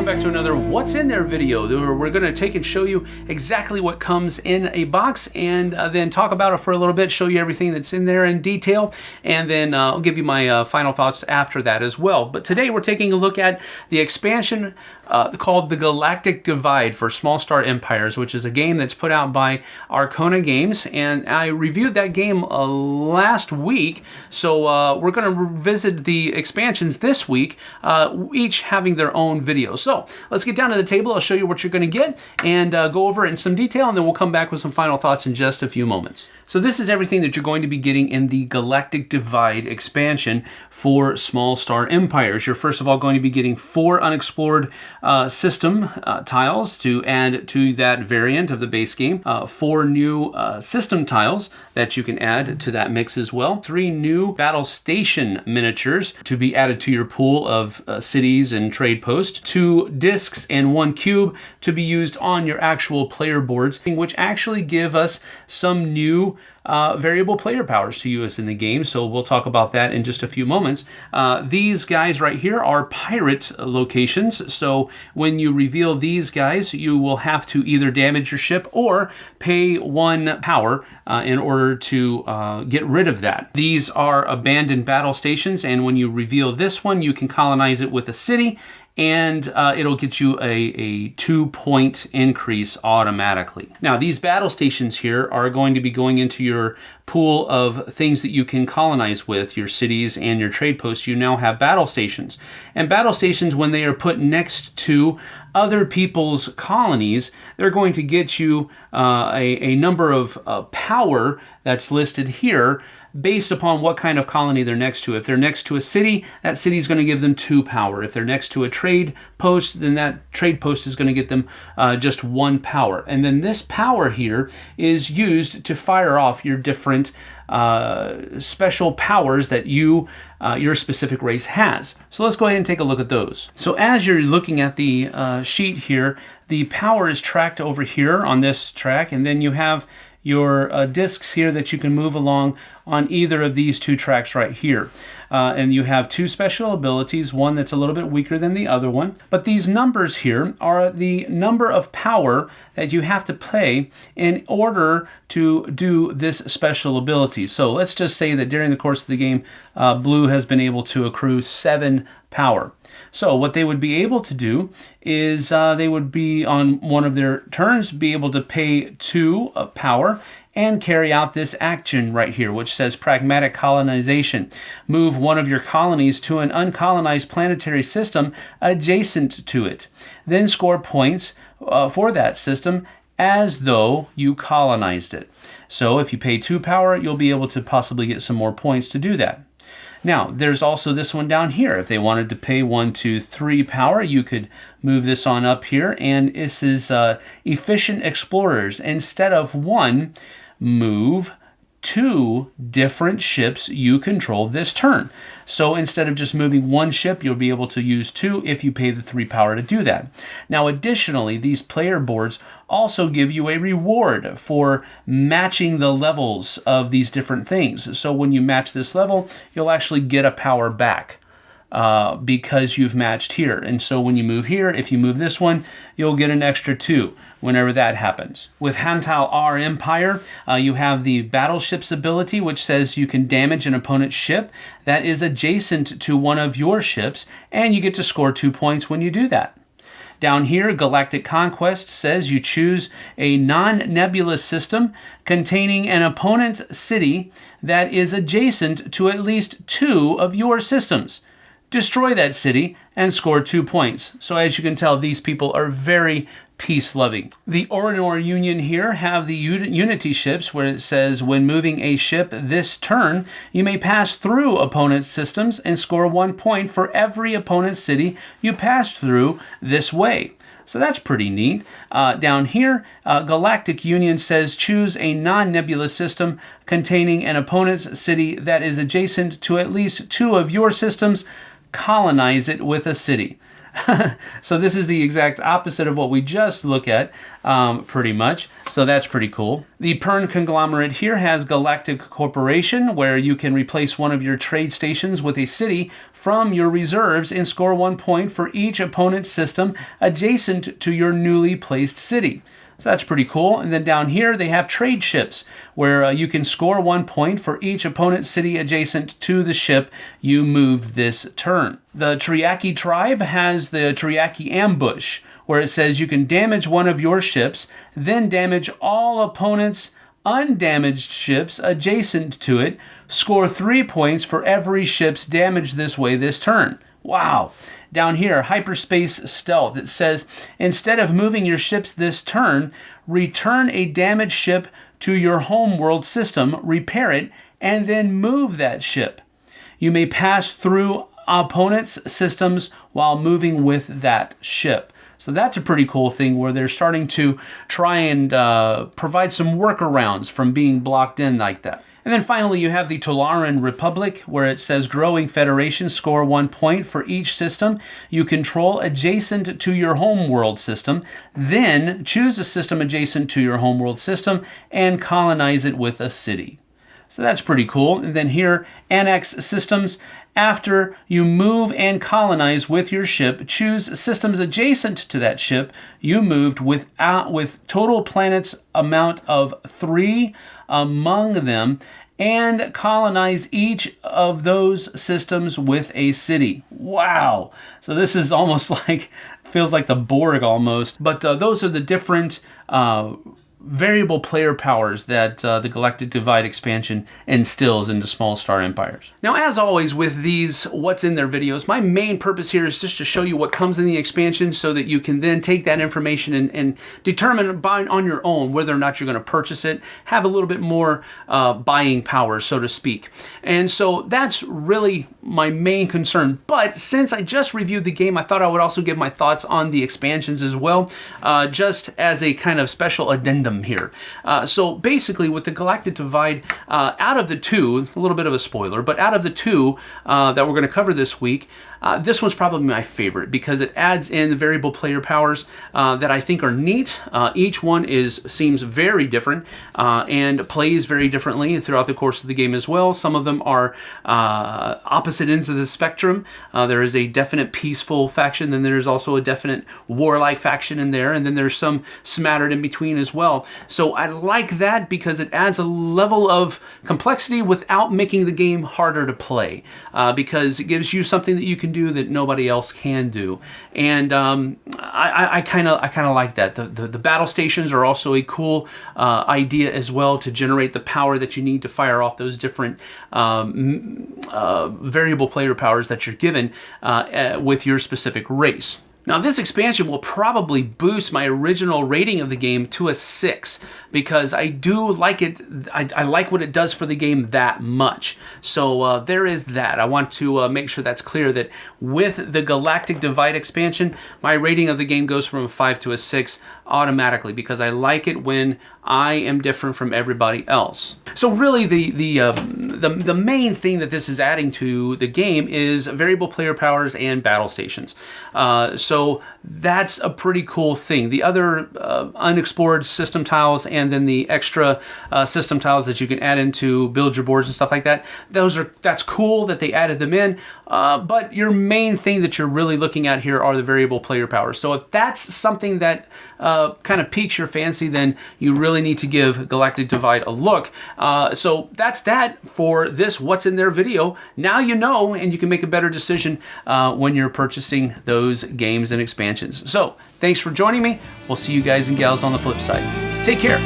back to another What's in There video. We're going to take and show you exactly what comes in a box and then talk about it for a little bit, show you everything that's in there in detail, and then I'll give you my final thoughts after that as well. But today we're taking a look at the expansion called the Galactic Divide for Small Star Empires, which is a game that's put out by Arcona Games, and I reviewed that game last week, so we're going to revisit the expansions this week, each having their own video. So let's get down to the table. I'll show you what you're going to get and go over it in some detail, and then we'll come back with some final thoughts in just a few moments. So this is everything that you're going to be getting in the Galactic Divide expansion for Small Star Empires. You're first of all going to be getting 4 unexplored system tiles to add to that variant of the base game, 4 new system tiles that you can add to that mix as well, 3 new battle station miniatures to be added to your pool of cities and trade posts, 2 discs and 1 cube to be used on your actual player boards, which actually give us some new variable player powers to use in the game, so we'll talk about that in just a few moments. These guys right here are pirate locations, so when you reveal these guys, you will have to either damage your ship or pay 1 power in order to get rid of that. These are abandoned battle stations, and when you reveal this one, you can colonize it with a city, and it'll get you a 2-point increase automatically. Now, these battle stations here are going to be going into your pool of things that you can colonize with, your cities and your trade posts. You now have battle stations. And battle stations, when they are put next to other people's colonies, they're going to get you a number of power that's listed here based upon what kind of colony they're next to. If they're next to a city, that city is going to give them 2 power. If they're next to a trade post, then that trade post is going to get them just 1 power. And then this power here is used to fire off your different special powers that your specific race has. So let's go ahead and take a look at those. So as you're looking at the sheet here, the power is tracked over here on this track, and then you have your discs here that you can move along on either of these 2 tracks right here. And you have 2 special abilities, one that's a little bit weaker than the other one. But these numbers here are the number of power that you have to play in order to do this special ability. So let's just say that during the course of the game, Blue has been able to accrue 7 power. So what they would be able to do is they would be on one of their turns be able to pay 2 of power and carry out this action right here, which says pragmatic colonization. Move one of your colonies to an uncolonized planetary system adjacent to it. Then score points for that system as though you colonized it. So if you pay 2 power, you'll be able to possibly get some more points to do that. Now, there's also this one down here. If they wanted to pay 1, 2, 3 power, you could move this on up here, and this is efficient explorers. Instead of 1, move 2 different ships you control this turn. So instead of just moving 1 ship, you'll be able to use 2 if you pay the 3 power to do that. Now, additionally, these player boards also give you a reward for matching the levels of these different things. So when you match this level, you'll actually get a power back because you've matched here. And so when you move here, if you move this one, you'll get an extra 2 whenever that happens. With Hantal R Empire, you have the battleships ability, which says you can damage an opponent's ship that is adjacent to one of your ships, and you get to score 2 points when you do that. Down here, Galactic Conquest says you choose a non-nebulous system containing an opponent's city that is adjacent to at least 2 of your systems. Destroy that city and score 2 points. So as you can tell, these people are very peace-loving. The Orinor Union here have the Unity ships, where it says when moving a ship this turn, you may pass through opponent's systems and score 1 point for every opponent's city you pass through this way. So that's pretty neat. Down here, Galactic Union says choose a non-nebulous system containing an opponent's city that is adjacent to at least 2 of your systems. Colonize it with a city. So this is the exact opposite of what we just looked at, pretty much. So that's pretty cool. The Pern conglomerate here has Galactic Corporation, where you can replace one of your trade stations with a city from your reserves and score 1 point for each opponent's system adjacent to your newly placed city. So that's pretty cool. And then down here, they have trade ships, where you can score 1 point for each opponent's city adjacent to the ship you moved this turn. The Triaki tribe has the Triaki ambush, where it says you can damage one of your ships, then damage all opponents' undamaged ships adjacent to it, score 3 points for every ship's damaged this way this turn. Wow. Down here, Hyperspace Stealth, it says, instead of moving your ships this turn, return a damaged ship to your homeworld system, repair it, and then move that ship. You may pass through opponents' systems while moving with that ship. So that's a pretty cool thing where they're starting to try and provide some workarounds from being blocked in like that. And then finally, you have the Tolaran Republic, where it says Growing Federation, score 1 point for each system you control adjacent to your homeworld system. Then choose a system adjacent to your homeworld system and colonize it with a city. So that's pretty cool. And then here, Annex Systems. After you move and colonize with your ship, choose systems adjacent to that ship you moved with total planets amount of 3 among them, and colonize each of those systems with a city. Wow. So this is almost like, feels like the Borg almost. But those are the different variable player powers that the Galactic Divide expansion instills into small star empires. Now, as always with these What's in There videos, my main purpose here is just to show you what comes in the expansion so that you can then take that information and determine on your own whether or not you're going to purchase it, have a little bit more buying power, so to speak. And so that's really my main concern. But since I just reviewed the game, I thought I would also give my thoughts on the expansions as well, just as a kind of special addendum here. So basically with the Galactic Divide, out of the two, a little bit of a spoiler, but out of the two that we're going to cover this week, this one's probably my favorite because it adds in the variable player powers that I think are neat. Each one seems very different and plays very differently throughout the course of the game as well. Some of them are opposite ends of the spectrum. There is a definite peaceful faction, then there's also a definite warlike faction in there, and then there's some smattered in between as well. So I like that because it adds a level of complexity without making the game harder to play, because it gives you something that you can do that nobody else can do. And I kind of like that. The battle stations are also a cool idea as well to generate the power that you need to fire off those different variable player powers that you're given with your specific race. Now, this expansion will probably boost my original rating of the game to a 6 because I do like it. I like what it does for the game that much. So there is that. I want to make sure that's clear that with the Galactic Divide expansion, my rating of the game goes from a 5 to a 6 automatically because I like it when I am different from everybody else. So really the main thing that this is adding to the game is variable player powers and battle stations. So that's a pretty cool thing. The other unexplored system tiles and then the extra system tiles that you can add in to build your boards and stuff like that, that's cool that they added them in. But your main thing that you're really looking at here are the variable player powers. So if that's something that kind of piques your fancy, then you really need to give Galactic Divide a look. So that's that for this What's in There video. Now you know, and you can make a better decision when you're purchasing those games and expansions. So thanks for joining me. We'll see you guys and gals on the flip side. Take care.